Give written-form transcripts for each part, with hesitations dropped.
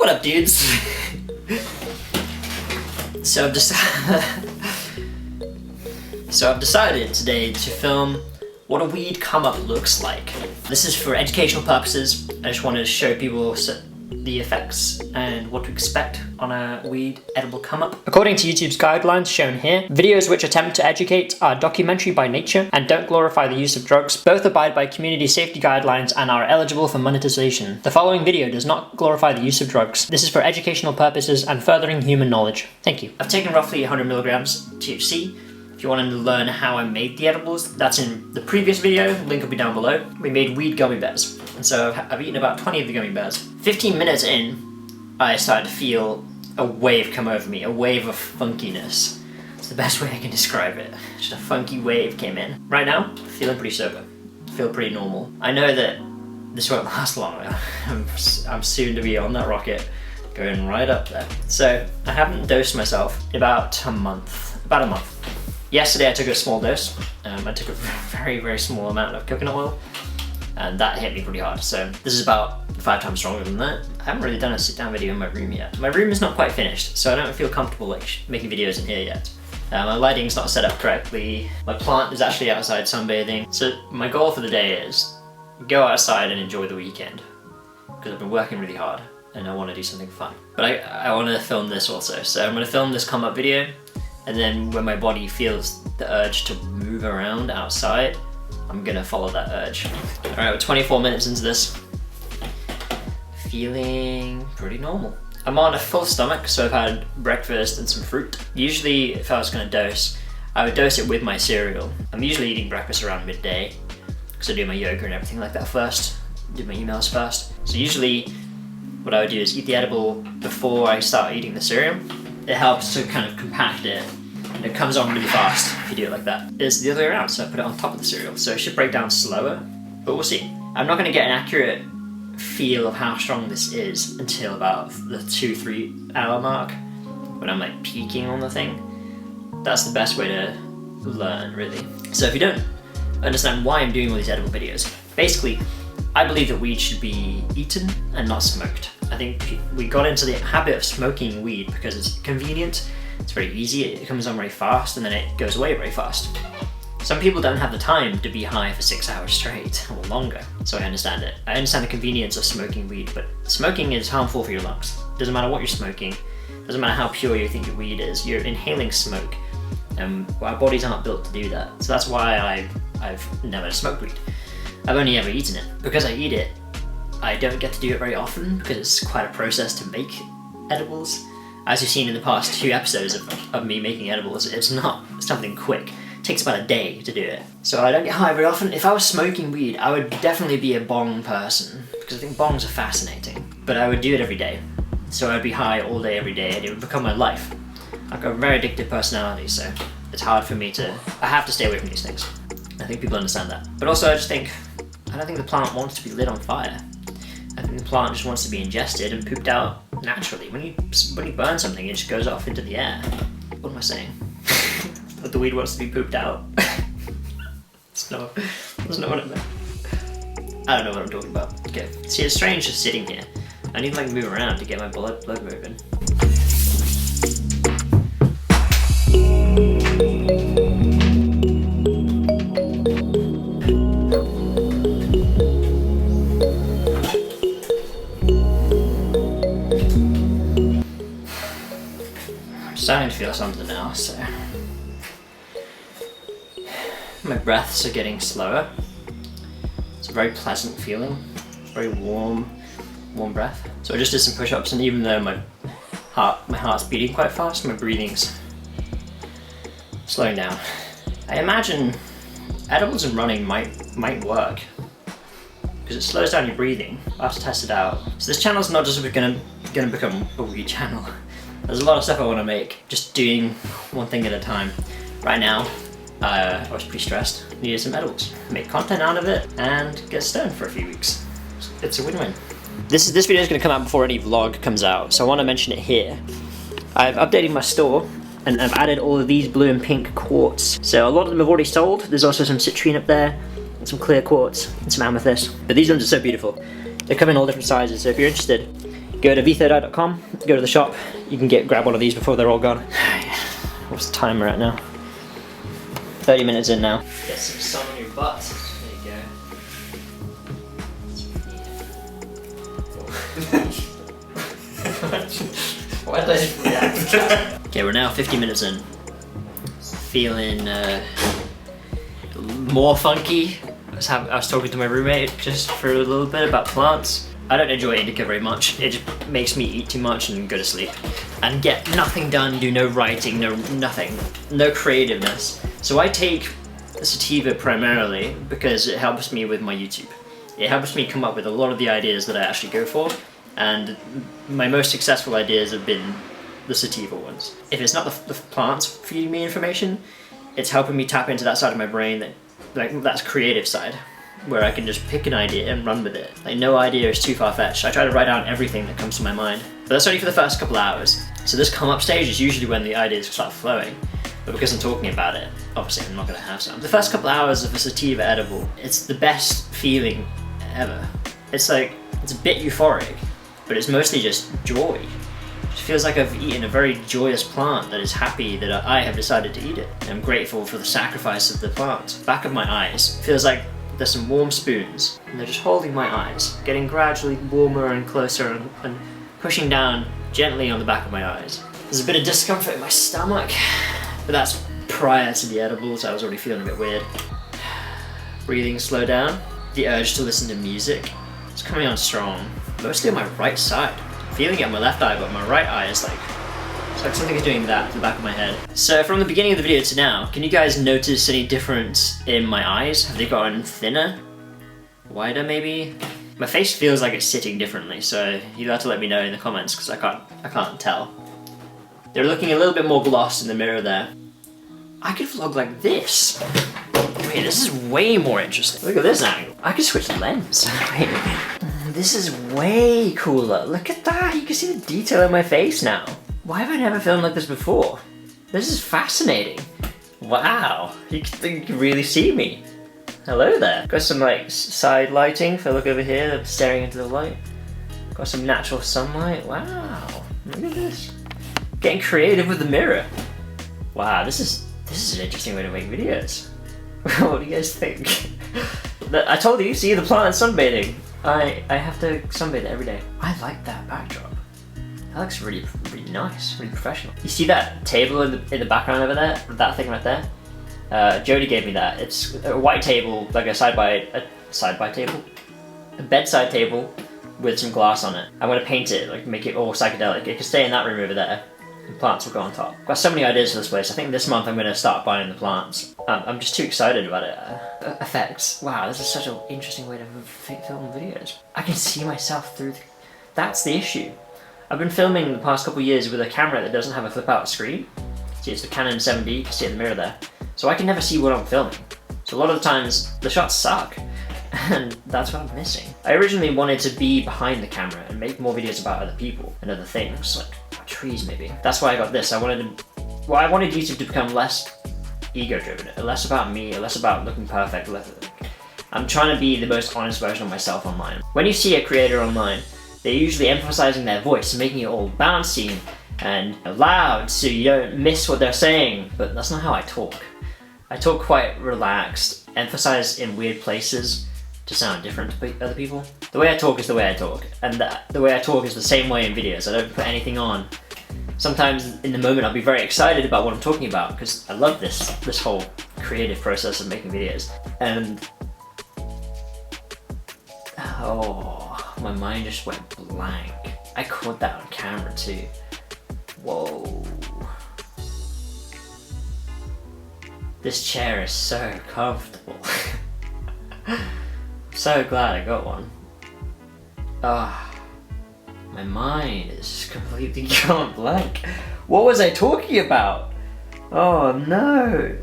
What up, dudes? So I've decided today to film what a weed come up looks like. This is for educational purposes. I just wanted to show people the effects and what to expect on a weed edible come up. According to YouTube's guidelines shown here, videos which attempt to educate are documentary by nature and don't glorify the use of drugs. Both abide by community safety guidelines and are eligible for monetization. The following video does not glorify the use of drugs. This is for educational purposes and furthering human knowledge. Thank you. I've taken roughly 100 milligrams THC. If you want to learn how I made the edibles, that's in the previous video, link will be down below. We made weed gummy bears, and so I've eaten about 20 of the gummy bears. 15 minutes in, I started to feel a wave come over me, a wave of funkiness. It's the best way I can describe it. Just a funky wave came in. Right now, feeling pretty sober, feel pretty normal. I know that this won't last long. I'm soon to be on that rocket, going right up there. So I haven't dosed myself in about a month. Yesterday I took a small dose. I took a very, very small amount of coconut oil, and that hit me pretty hard. So this is about 5 times stronger than that. I haven't really done a sit-down video in my room yet. My room is not quite finished, so I don't feel comfortable like making videos in here yet. My lighting's not set up correctly. My plant is actually outside sunbathing. So my goal for the day is go outside and enjoy the weekend, because I've been working really hard and I want to do something fun. But I want to film this also. So I'm going to film this come up video, and then when my body feels the urge to move around outside, I'm gonna follow that urge. All right, we're 24 minutes into this. Feeling pretty normal. I'm on a full stomach, so I've had breakfast and some fruit. Usually, if I was gonna dose, I would dose it with my cereal. I'm usually eating breakfast around midday, because I do my yoga and everything like that first, do my emails first. So usually, what I would do is eat the edible before I start eating the cereal. It helps to kind of compact it, and it comes on really fast if you do it like that. It's the other way around, so I put it on top of the cereal, so it should break down slower, but we'll see. I'm not going to get an accurate feel of how strong this is until about the 2-3 hour mark, when I'm like peaking on the thing. That's the best way to learn, really. So if you don't understand why I'm doing all these edible videos, basically, I believe that weed should be eaten and not smoked. I think we got into the habit of smoking weed because it's convenient, it's very easy, it comes on very fast, and then it goes away very fast. Some people don't have the time to be high for 6 hours straight or longer, so I understand it. I understand the convenience of smoking weed, but smoking is harmful for your lungs. Doesn't matter what you're smoking, doesn't matter how pure you think your weed is, you're inhaling smoke, and our bodies aren't built to do that. So that's why I've never smoked weed. I've only ever eaten it. Because I eat it, I don't get to do it very often because it's quite a process to make edibles. As you've seen in the past 2 episodes of me making edibles, it's not something quick. It takes about a day to do it. So I don't get high very often. If I was smoking weed, I would definitely be a bong person, because I think bongs are fascinating. But I would do it every day. So I'd be high all day, every day, and it would become my life. I've got a very addictive personality, so it's hard for me I have to stay away from these things. I think people understand that. But also I don't think the plant wants to be lit on fire. I think the plant just wants to be ingested and pooped out naturally. When you burn something, it just goes off into the air. What am I saying? That the weed wants to be pooped out. That's not what I meant. I don't know what I'm talking about. Okay. See, it's strange just sitting here. I need to like move around to get my blood moving. Starting to feel something now, so my breaths are getting slower. It's a very pleasant feeling, very warm breath. So I just did some push-ups, and even though my heart's beating quite fast, my breathing's slowing down. I imagine edibles and running might work, because it slows down your breathing. I'll have to test it out. So this channel's not just gonna become a weed channel. There's a lot of stuff I want to make, just doing one thing at a time. Right now, I was pretty stressed, needed some edibles, make content out of it, and get stoned for a few weeks. It's a win-win. This video is going to come out before any vlog comes out, so I want to mention it here. I've updated my store, and I've added all of these blue and pink quartz. So a lot of them have already sold. There's also some citrine up there, and some clear quartz, and some amethyst. But these ones are so beautiful. They come in all different sizes, so if you're interested, go to v30.com, go to the shop, you can grab one of these before they're all gone. What's the timer at now? 30 minutes in now. Get some sun on your butt. There you go. Why did I just react? Okay, we're now 50 minutes in. Feeling more funky. I was talking to my roommate just for a little bit about plants. I don't enjoy indica very much. It just makes me eat too much and go to sleep. And get nothing done, do no writing, nothing. No creativeness. So I take sativa primarily because it helps me with my YouTube. It helps me come up with a lot of the ideas that I actually go for. And my most successful ideas have been the sativa ones. If it's not the plants feeding me information, it's helping me tap into that side of my brain that's creative side, where I can just pick an idea and run with it. Like, no idea is too far-fetched. I try to write down everything that comes to my mind. But that's only for the first couple hours. So this come up stage is usually when the ideas start flowing. But because I'm talking about it, obviously I'm not gonna have some. The first couple hours of a sativa edible, it's the best feeling ever. It's like, it's a bit euphoric, but it's mostly just joy. It feels like I've eaten a very joyous plant that is happy that I have decided to eat it. And I'm grateful for the sacrifice of the plant. Back of my eyes feels like there's some warm spoons, and they're just holding my eyes, getting gradually warmer and closer and pushing down gently on the back of my eyes. There's a bit of discomfort in my stomach, but that's prior to the edibles. I was already feeling a bit weird. Breathing slow down. The urge to listen to music. It's coming on strong, mostly on my right side. Feeling it on my left eye, but my right eye is like, it's like something is doing that to the back of my head. So from the beginning of the video to now, can you guys notice any difference in my eyes? Have they gotten thinner? Wider maybe? My face feels like it's sitting differently, so you'll have to let me know in the comments because I can't tell. They're looking a little bit more glossed in the mirror there. I could vlog like this. Wait, this is way more interesting. Look at this angle. I could switch lens. Wait. This is way cooler. Look at that. You can see the detail in my face now. Why have I never filmed like this before? This is fascinating. Wow. You can really see me. Hello there. Got some like side lighting. If I look over here, I'm staring into the light. Got some natural sunlight. Wow. Look at this. Getting creative with the mirror. Wow, this is an interesting way to make videos. What do you guys think? I told you, see the plant sunbathing. I have to sunbathe it every day. I like that backdrop. That looks really nice, really professional. You see that table in the background over there? That thing right there? Jody gave me that. It's a white table, like a side-by table? A bedside table with some glass on it. I'm gonna paint it, like make it all psychedelic. It can stay in that room over there. And plants will go on top. I've got so many ideas for this place. I think this month I'm gonna start buying the plants. I'm just too excited about it. Effects. Wow, this is such an interesting way to film videos. I can see myself through that's the issue. I've been filming the past couple years with a camera that doesn't have a flip out screen. See, it's the Canon 7D, you can see it in the mirror there. So I can never see what I'm filming. So a lot of the times, the shots suck. And that's what I'm missing. I originally wanted to be behind the camera and make more videos about other people and other things, like trees maybe. That's why I got this. I wanted YouTube to become less ego-driven, less about me, less about looking perfect. I'm trying to be the most honest version of myself online. When you see a creator online, they're usually emphasizing their voice, making it all bouncy and loud so you don't miss what they're saying. But that's not how I talk. I talk quite relaxed, emphasize in weird places to sound different to other people. The way I talk is the way I talk, and the way I talk is the same way in videos. I don't put anything on. Sometimes in the moment I'll be very excited about what I'm talking about because I love this whole creative process of making videos. And oh, my mind just went blank. I caught that on camera too. Whoa. This chair is so comfortable. So glad I got one. Ah, my mind is completely gone blank. What was I talking about? Oh no.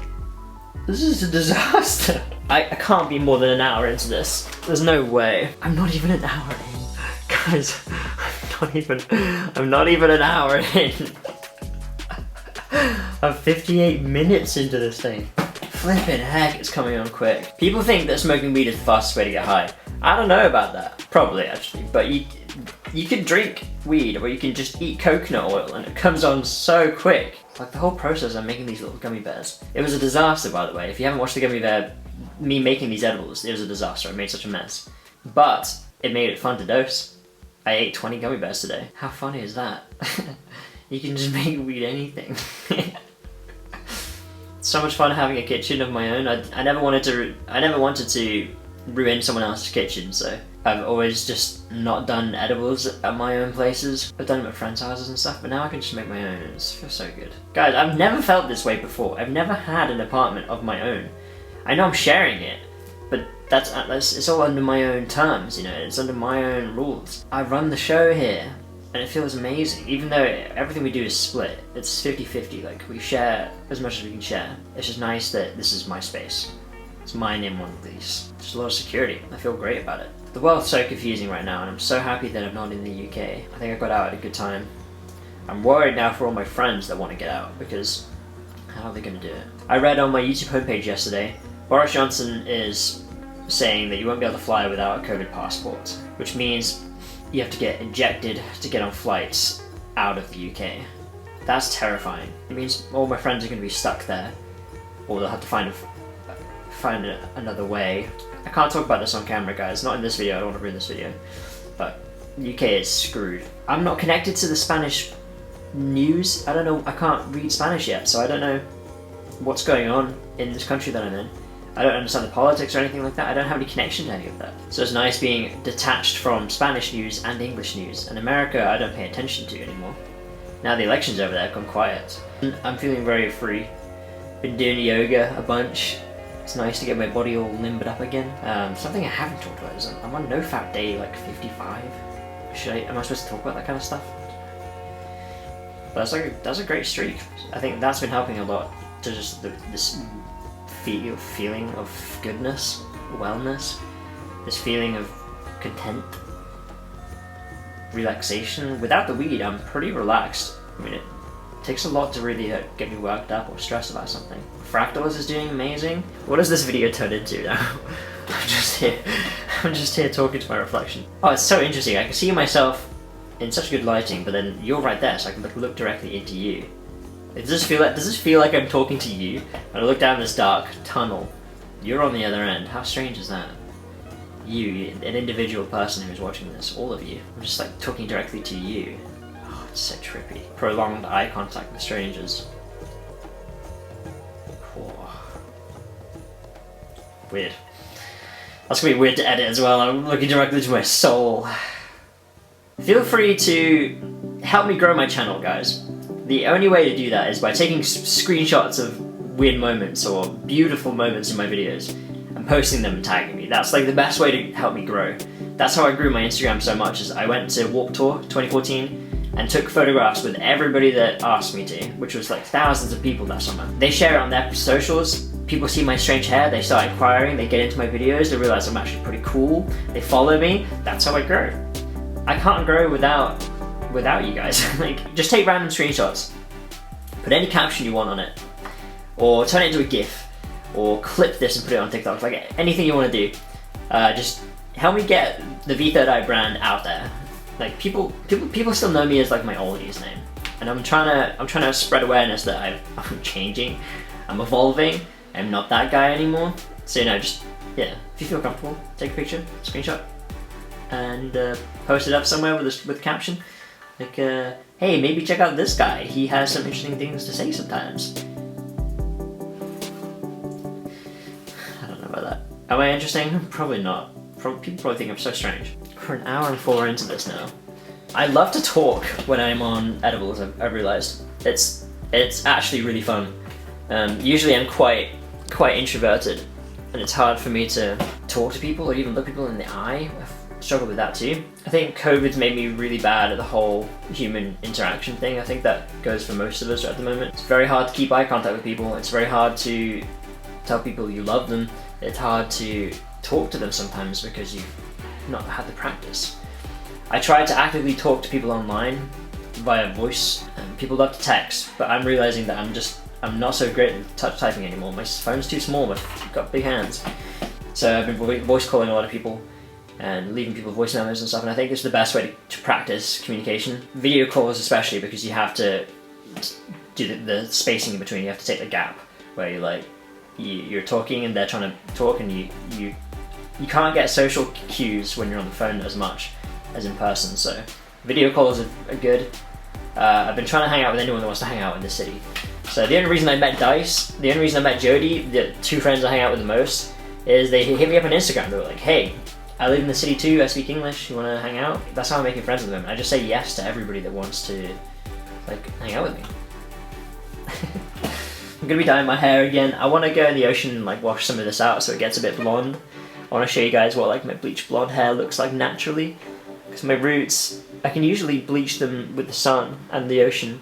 This is a disaster. I can't be more than an hour into this. There's no way. I'm not even an hour in. Guys, I'm not even an hour in. I'm 58 minutes into this thing. Flippin' heck, it's coming on quick. People think that smoking weed is the fastest way to get high. I don't know about that. Probably, actually. But you can drink weed or you can just eat coconut oil and it comes on so quick. Like the whole process of making these little gummy bears. It was a disaster, by the way. If you haven't watched the gummy bear, me making these edibles, it was a disaster. I made such a mess. But it made it fun to dose. I ate 20 gummy bears today. How funny is that? You can just make weed anything. So much fun having a kitchen of my own. I never wanted to ruin someone else's kitchen, so I've always just not done edibles at my own places. I've done them at friends' houses and stuff, but now I can just make my own and it feels so good. Guys, I've never felt this way before. I've never had an apartment of my own. I know I'm sharing it, but it's all under my own terms, you know, it's under my own rules. I run the show here, and it feels amazing. Even though everything we do is split, it's 50-50, like we share as much as we can share. It's just nice that this is my space. It's my name on the lease. Just a lot of security. I feel great about it. The world's so confusing right now, and I'm so happy that I'm not in the UK. I think I got out at a good time. I'm worried now for all my friends that want to get out, because how are they going to do it? I read on my YouTube homepage yesterday, Boris Johnson is saying that you won't be able to fly without a COVID passport, which means you have to get injected to get on flights out of the UK. That's terrifying. It means all my friends are going to be stuck there, or they'll have to find another way. I can't talk about this on camera, guys. Not in this video. I don't want to ruin this video. But UK is screwed. I'm not connected to the Spanish news. I don't know. I can't read Spanish yet, so I don't know what's going on in this country that I'm in. I don't understand the politics or anything like that. I don't have any connection to any of that. So it's nice being detached from Spanish news and English news. And America, I don't pay attention to anymore. Now the elections over there have gone quiet. I'm feeling very free. Been doing yoga a bunch. It's nice to get my body all limbered up again. Something I haven't talked about is I'm on NoFap day like 55. Am I supposed to talk about that kind of stuff? But that's a great streak. I think that's been helping a lot to just this feeling of goodness, wellness, this feeling of content, relaxation. Without the weed, I'm pretty relaxed. I mean, it takes a lot to really get me worked up or stressed about something. Fractals is doing amazing. What does this video turn into now? I'm just here talking to my reflection. Oh, it's so interesting. I can see myself in such good lighting, but then you're right there, so I can look directly into you. Does this feel like I'm talking to you? When I look down this dark tunnel, you're on the other end. How strange is that? You, an individual person who's watching this, all of you. I'm just like talking directly to you. Oh, it's so trippy. Prolonged eye contact with strangers. Oh. Weird. That's gonna be weird to edit as well. I'm looking directly to my soul. Feel free to help me grow my channel, guys. The only way to do that is by taking screenshots of weird moments or beautiful moments in my videos and posting them and tagging me. That's like the best way to help me grow. That's how I grew my Instagram so much, is I went to Warped Tour 2014 and took photographs with everybody that asked me to, which was like thousands of people that summer. They share it on their socials. People see my strange hair, they start inquiring, they get into my videos, they realize I'm actually pretty cool, they follow me. That's how I grow. I can't grow without you guys. Like, just take random screenshots, put any caption you want on it, or turn it into a GIF, or clip this and put it on TikTok. Like anything you want to do. Just help me get the V3rdeye brand out there. Like people still know me as like my old username, and I'm trying to spread awareness that I'm changing, I'm evolving. I'm not that guy anymore. So you know, just yeah, if you feel comfortable, take a picture, screenshot, and post it up somewhere with a caption. Like, hey, maybe check out this guy. He has some interesting things to say sometimes. I don't know about that. Am I interesting? Probably not. People probably think I'm so strange. We're an hour and 4 into this now. I love to talk when I'm on edibles, I've realized. It's actually really fun. Usually I'm quite introverted, and it's hard for me to talk to people or even look people in the eye. I've struggled with that too. I think COVID's made me really bad at the whole human interaction thing. I think that goes for most of us at the moment. It's very hard to keep eye contact with people. It's very hard to tell people you love them. It's hard to talk to them sometimes because you've not had the practice. I try to actively talk to people online via voice, and people love to text, but I'm realizing that I'm not so great at touch typing anymore. My phone's too small, I've got big hands. So I've been voice calling a lot of people, and leaving people voice memos and stuff, and I think it's the best way to practice communication. Video calls especially, because you have to do the spacing in between. You have to take the gap where you're talking and they're trying to talk, and you can't get social cues when you're on the phone as much as in person, so video calls are good. I've been trying to hang out with anyone that wants to hang out in the city. So the only reason I met Dice, the only reason I met Jody, the two friends I hang out with the most, is they hit me up on Instagram. They were like, hey, I live in the city too, I speak English, you want to hang out? That's how I'm making friends with them. I just say yes to everybody that wants to hang out with me. I'm gonna be dyeing my hair again. I want to go in the ocean and wash some of this out so it gets a bit blonde. I want to show you guys what my bleached blonde hair looks like naturally. Because my roots, I can usually bleach them with the sun and the ocean,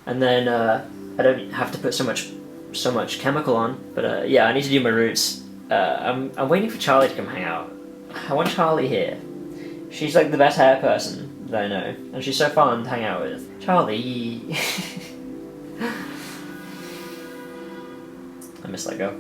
and then I don't have to put so much chemical on. But yeah, I need to do my roots. I'm waiting for Charlie to come hang out. I want Charlie here. She's the best hair person that I know, and she's so fun to hang out with. Charlie. I miss that girl.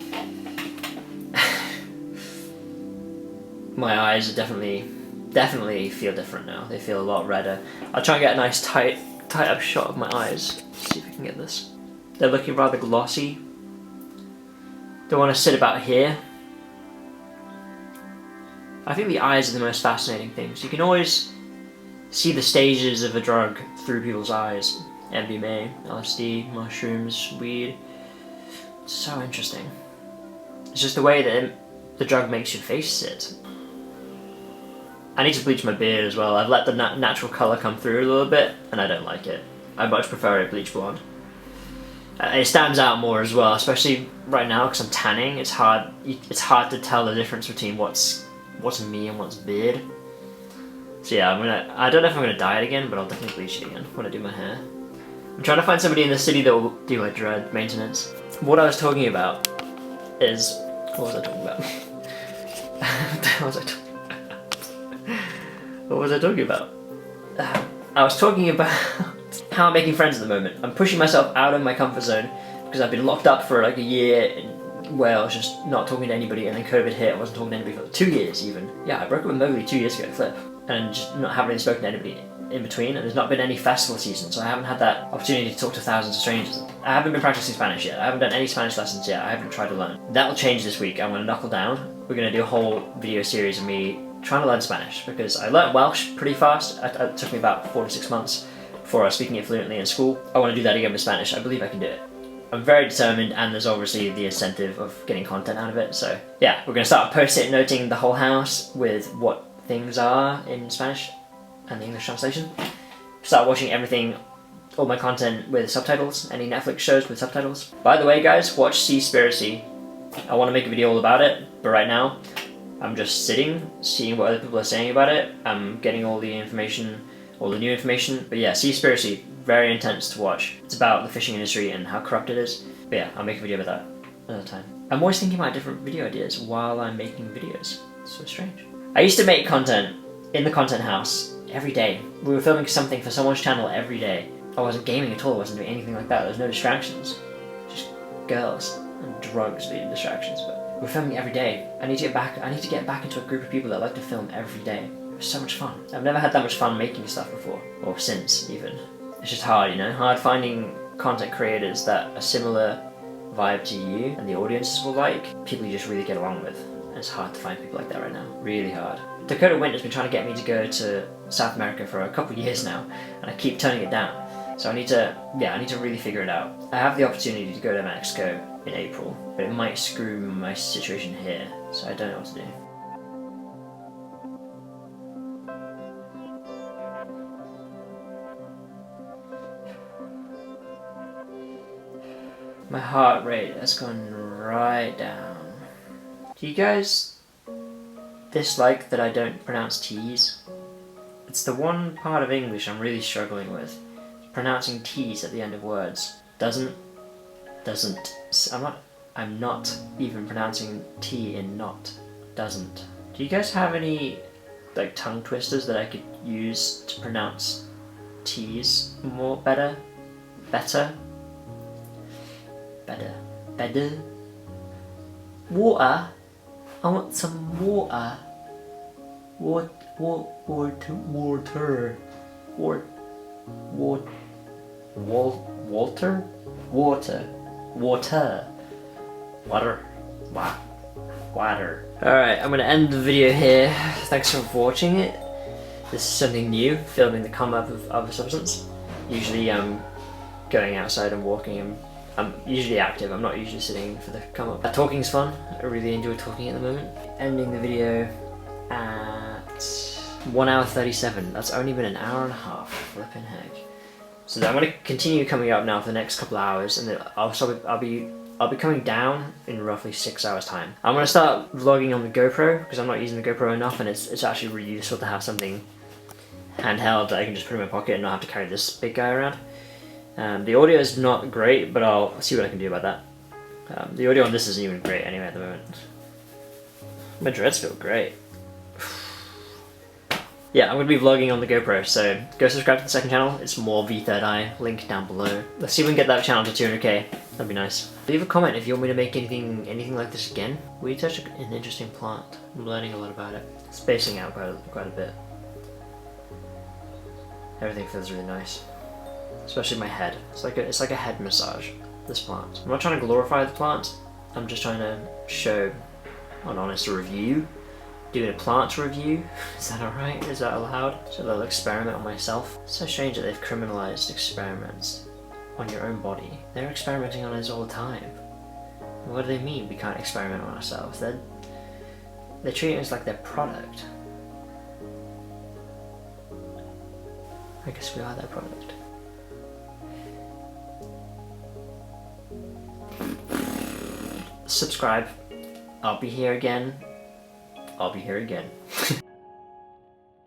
My eyes are definitely feel different now. They feel a lot redder. I'll try and get a nice tight up shot of my eyes. Let's see if I can get this. They're looking rather glossy. Don't want to sit about here. I think the eyes are the most fascinating things. You can always see the stages of a drug through people's eyes. MDMA, LSD, mushrooms, weed. It's so interesting. It's just the way that the drug makes your face sit. I need to bleach my beard as well. I've let the natural colour come through a little bit, and I don't like it. I much prefer it bleach blonde. It stands out more as well, especially right now because I'm tanning. It's hard to tell the difference between what's me and what's beard. So yeah, I don't know if I'm gonna dye it again, but I'll definitely bleach it again when I do my hair. I'm trying to find somebody in the city that will do my dread maintenance. What I was talking about is, what was I talking about? What was I talking about? I was talking about how I'm making friends at the moment. I'm pushing myself out of my comfort zone because I've been locked up for a year where I was just not talking to anybody, and then COVID hit. I wasn't talking to anybody for 2 years even. Yeah, I broke up with Mowgli 2 years ago, Flip, and just haven't really spoken to anybody in between, and there's not been any festival season, so I haven't had that opportunity to talk to thousands of strangers. I haven't been practicing Spanish yet. I haven't done any Spanish lessons yet. I haven't tried to learn. That'll change this week. I'm going to knuckle down. We're going to do a whole video series of me trying to learn Spanish, because I learned Welsh pretty fast. It took me about 4 to 6 months before I was speaking it fluently in school. I want to do that again with Spanish. I believe I can do it. I'm very determined, and there's obviously the incentive of getting content out of it. So yeah, we're going to start post-it noting the whole house with what things are in Spanish and the English translation. Start watching everything, all my content with subtitles, any Netflix shows with subtitles. By the way guys, watch Seaspiracy. I want to make a video all about it, but right now I'm just sitting, seeing what other people are saying about it. I'm getting all the information, all the new information. But yeah, Seaspiracy, very intense to watch. It's about the fishing industry and how corrupt it is. But yeah, I'll make a video about that another time. I'm always thinking about different video ideas while I'm making videos. It's so strange. I used to make content in the content house every day. We were filming something for someone's channel every day. I wasn't gaming at all, I wasn't doing anything like that. There was no distractions. Just girls and drugs being distractions, but we're filming every day. I need to get back into a group of people that like to film every day. It was so much fun. I've never had that much fun making stuff before, or since even. It's just hard, you know? Hard finding content creators that are similar vibe to you and the audiences will like. People you just really get along with. And it's hard to find people like that right now. Really hard. Dakota Wint has been trying to get me to go to South America for a couple of years now, and I keep turning it down. So I need to really figure it out. I have the opportunity to go to Mexico in April, but it might screw my situation here, so I don't know what to do. My heart rate has gone right down. Do you guys dislike that I don't pronounce T's? It's the one part of English I'm really struggling with. Pronouncing T's at the end of words. I'm not even pronouncing T in not. Doesn't. Do you guys have any tongue twisters that I could use to pronounce T's better? Water. I want some water. Water. Alright, I'm gonna end the video here. Thanks for watching it. This is something new, filming the come up of a substance. Usually I'm going outside and walking, and I'm usually active, I'm not usually sitting for the come up. Talking's fun, I really enjoy talking at the moment. Ending the video at 1 hour 37, that's only been an hour and a half, flipping heck. So I'm going to continue coming up now for the next couple of hours, and then I'll be coming down in roughly 6 hours time. I'm going to start vlogging on the GoPro, because I'm not using the GoPro enough, and it's actually really useful to have something handheld that I can just put in my pocket and not have to carry this big guy around. The audio is not great, but I'll see what I can do about that. The audio on this isn't even great anyway at the moment. My dreads feel great. Yeah, I'm going to be vlogging on the GoPro, so go subscribe to the second channel. It's more V3I, link down below. Let's see if we can get that channel to 200k. That'd be nice. Leave a comment if you want me to make anything like this again. Weed's actually an interesting plant. I'm learning a lot about it. Spacing out quite a bit. Everything feels really nice. Especially my head. It's like a head massage, this plant. I'm not trying to glorify the plant. I'm just trying to show an honest review. Doing a plant review. Is that alright? Is that allowed? It's a little experiment on myself. It's so strange that they've criminalized experiments on your own body. They're experimenting on us all the time. What do they mean we can't experiment on ourselves? They're treating us like their product. I guess we are their product. Subscribe. I'll be here again.